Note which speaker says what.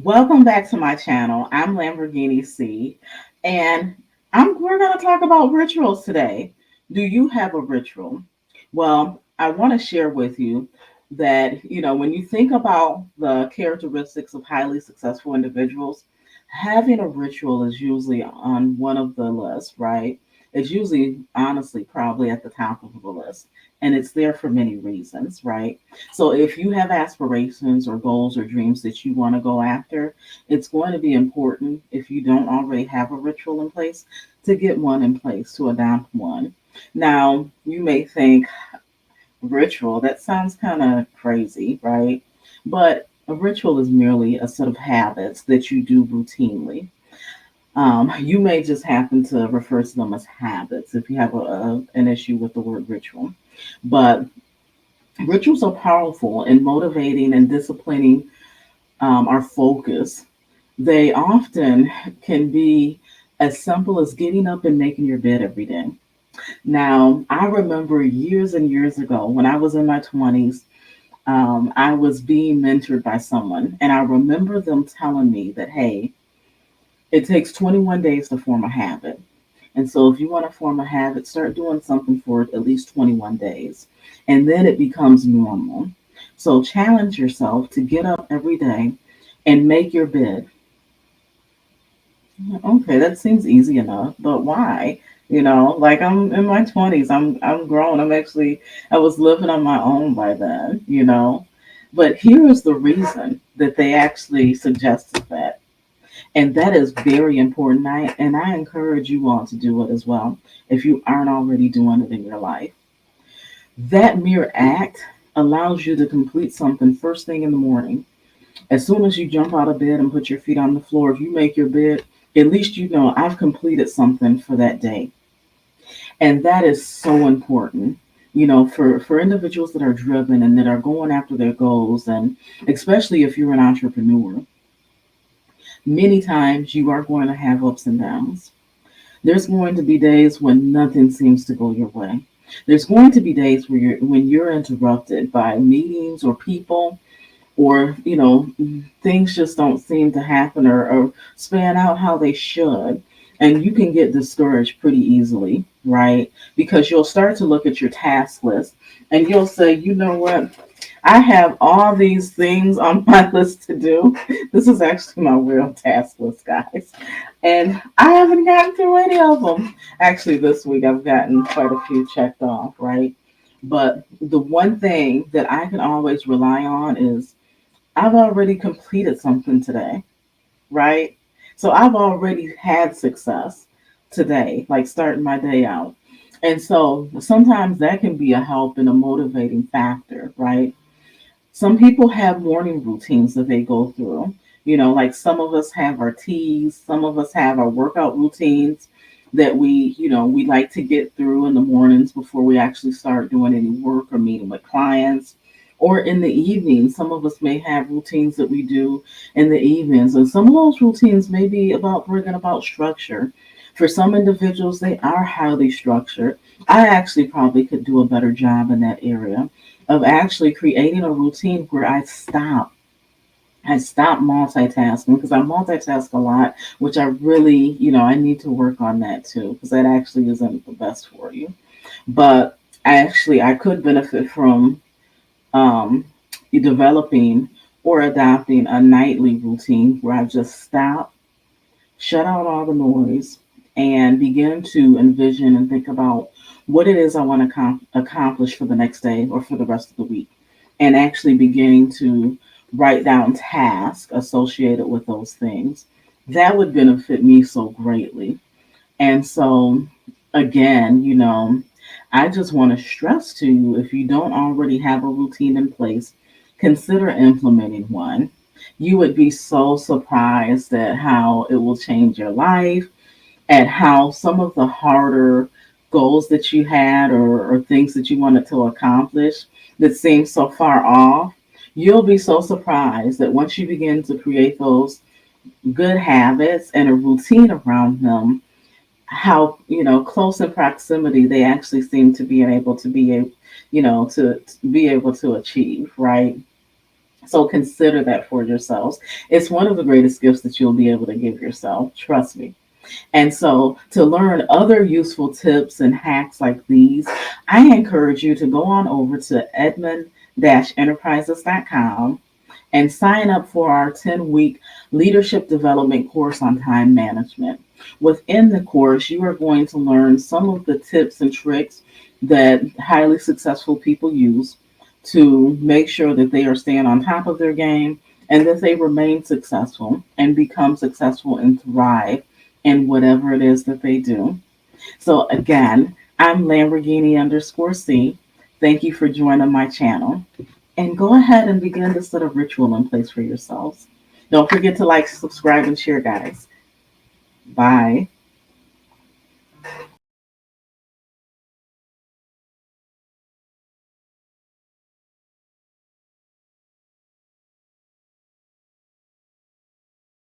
Speaker 1: Welcome back to my channel. I'm Lamborghini C, and we're going to talk about rituals today. Do you have a ritual? Well, I want to share with you that, when you think about the characteristics of highly successful individuals, having a ritual is usually on one of the lists, right? It's usually, honestly, probably at the top of the list. And it's there for many reasons, right? So if you have aspirations or goals or dreams that you want to go after, it's going to be important, if you don't already have a ritual in place, to get one in place, to adopt one. Now, you may think, ritual, that sounds kind of crazy, right? But a ritual is merely a set of habits that you do routinely. You may just happen to refer to them as habits if you have an issue with the word ritual. But rituals are powerful in motivating and disciplining our focus. They often can be as simple as getting up and making your bed every day. Now, I remember years and years ago when I was in my 20s, I was being mentored by someone, and I remember them telling me that, hey, it takes 21 days to form a habit. And so, if you want to form a habit, start doing something for at least 21 days, and then it becomes normal. So, challenge yourself to get up every day and make your bed. Okay, that seems easy enough, but why? Like, I'm in my 20s. I'm grown. I was living on my own by then. But here is the reason that they actually suggested that. And that is very important. And I encourage you all to do it as well if you aren't already doing it in your life. That mere act allows you to complete something first thing in the morning. As soon as you jump out of bed and put your feet on the floor, if you make your bed, at least you know I've completed something for that day. And that is so important. For individuals that are driven and that are going after their goals, and especially if you're an entrepreneur, many times you are going to have ups and downs. There's going to be days when nothing seems to go your way. There's going to be days when you're interrupted by meetings or people, or things just don't seem to happen, or span out how they should, and you can get discouraged pretty easily, right? Because you'll start to look at your task list and you'll say, you know what, I have all these things on my list to do. This is actually my real task list, guys, and I haven't gotten through any of them. Actually, this week I've gotten quite a few checked off, right? But the one thing that I can always rely on is I've already completed something today, right? So I've already had success today, like starting my day out. And so sometimes that can be a help and a motivating factor, right? Some people have morning routines that they go through. Like some of us have our teas, some of us have our workout routines that we like to get through in the mornings before we actually start doing any work or meeting with clients. Or in the evening, some of us may have routines that we do in the evenings. And some of those routines may be about bringing about structure. For some individuals, they are highly structured. I actually probably could do a better job in that area of actually creating a routine where I stop multitasking, because I multitask a lot, which I really, I need to work on that too, because that actually isn't the best for you. But I could benefit from um, developing or adopting a nightly routine where I just stop, shut out all the noise, and begin to envision and think about what it is I want to accomplish for the next day or for the rest of the week, and actually beginning to write down tasks associated with those things. That would benefit me so greatly. And so, again, I just want to stress to you, if you don't already have a routine in place, consider implementing one. You would be so surprised at how it will change your life, at how some of the harder goals that you had, or things that you wanted to accomplish that seem so far off, you'll be so surprised that once you begin to create those good habits and a routine around them, how close in proximity they actually seem to be able to be able to be able to achieve, right? So consider that for yourselves. It's one of the greatest gifts that you'll be able to give yourself. Trust me. And so, to learn other useful tips and hacks like these, I encourage you to go on over to edmond-enterprises.com and sign up for our 10-week leadership development course on time management. Within the course, you are going to learn some of the tips and tricks that highly successful people use to make sure that they are staying on top of their game and that they remain successful and become successful and thrive in whatever it is that they do. So, again, I'm Lamborghini_C. Thank you for joining my channel. And go ahead and begin to set a ritual in place for yourselves. Don't forget to like, subscribe, and share, guys. Bye.